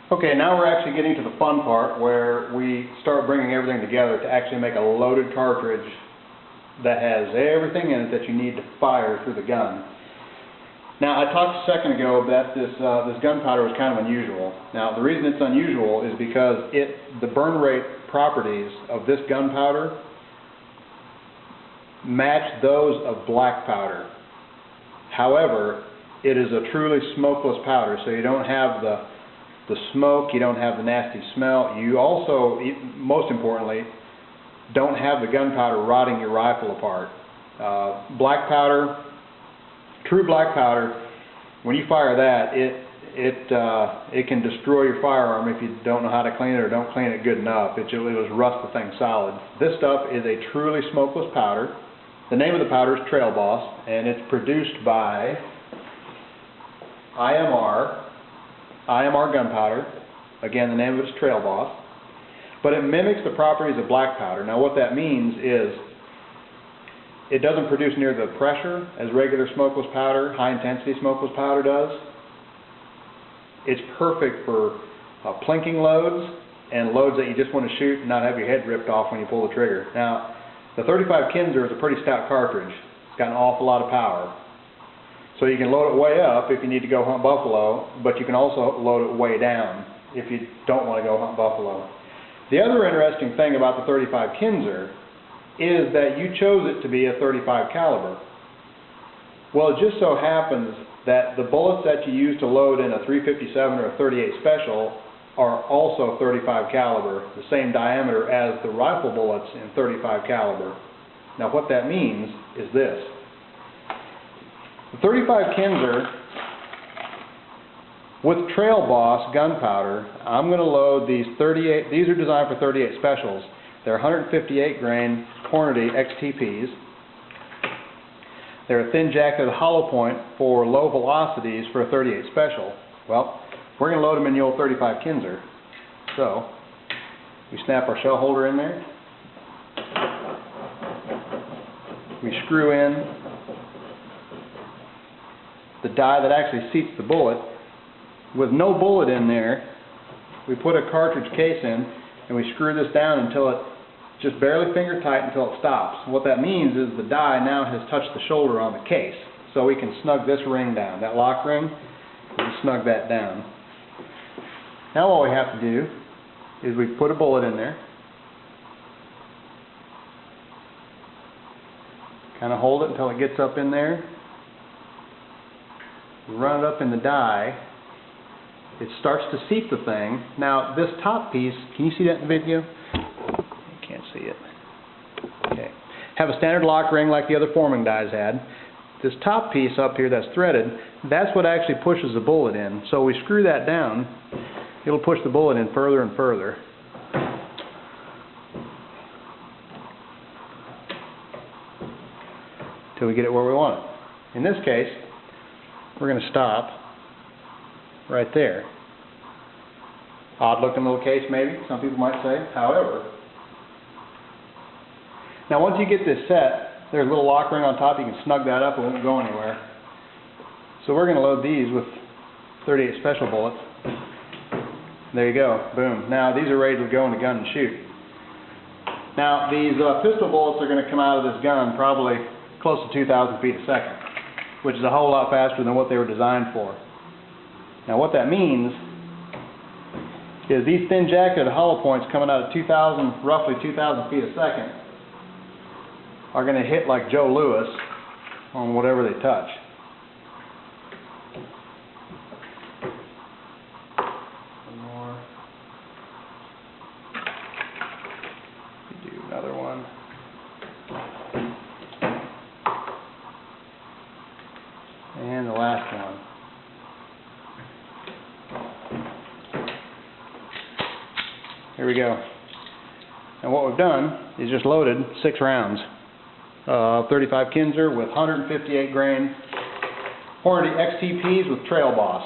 Okay, now we're actually getting to the fun part where we start bringing everything together to actually make a loaded cartridge that has everything in it that you need to fire through the gun. Now, I talked a second ago that this gunpowder was kind of unusual. Now, the reason it's unusual is because the burn rate properties of this gunpowder match those of black powder. However, it is a truly smokeless powder, so you don't have the smoke, you don't have the nasty smell. You also, most importantly, don't have the gunpowder rotting your rifle apart. Black powder, true black powder, when you fire that, it can destroy your firearm if you don't know how to clean it or don't clean it good enough. It just rust the thing solid. This stuff is a truly smokeless powder. The name of the powder is Trail Boss, and it's produced by IMR gunpowder. Again, the name of it is Trail Boss. But it mimics the properties of black powder. Now what that means is it doesn't produce near the pressure as regular smokeless powder, high intensity smokeless powder does. It's perfect for plinking loads and loads that you just want to shoot and not have your head ripped off when you pull the trigger. Now, the 35 Kinzer is a pretty stout cartridge. It's got an awful lot of power. So you can load it way up if you need to go hunt buffalo, but you can also load it way down if you don't want to go hunt buffalo. The other interesting thing about the 35 Kinzer is that you chose it to be a 35 caliber. Well, it just so happens that the bullets that you use to load in a 357 or a 38 Special are also 35 caliber, the same diameter as the rifle bullets in 35 caliber. Now what that means is this. The 35 Kinzer with Trail Boss gunpowder, I'm going to load these 38, these are designed for 38 Specials. They're 158 grain Hornady XTPs. They're a thin jacketed hollow point for low velocities for a 38 Special. Well, we're going to load them in the old 35 Kinzer. So, we snap our shell holder in there. We screw in the die that actually seats the bullet. With no bullet in there, we put a cartridge case in and we screw this down until it just barely finger tight until it stops. What that means is the die now has touched the shoulder on the case. So we can snug this ring down, that lock ring, we can snug that down. Now all we have to do is we put a bullet in there, kind of hold it until it gets up in there, run it up in the die, it starts to seat the thing. Now this top piece, can you see that in the video? You can't see it. Okay. Have a standard lock ring like the other forming dies had. This top piece up here that's threaded, that's what actually pushes the bullet in. So we screw that down, it'll push the bullet in further and further. Till we get it where we want it. In this case, we're going to stop right there. Odd looking little case maybe, some people might say. However, now once you get this set, there's a little lock ring on top, you can snug that up, it won't go anywhere. So we're going to load these with 38 Special bullets. There you go, boom. Now these are ready to go in the gun and shoot. Now these pistol bullets are going to come out of this gun probably close to 2,000 feet a second, which is a whole lot faster than what they were designed for. Now what that means is these thin jacketed hollow points coming out of roughly 2,000 feet a second are going to hit like Joe Louis on whatever they touch. One more. Do another one. And the last one. Here we go. And what we've done is just loaded 6 rounds of 35 Kinzer with 158 grain Hornady XTPs with Trail Boss.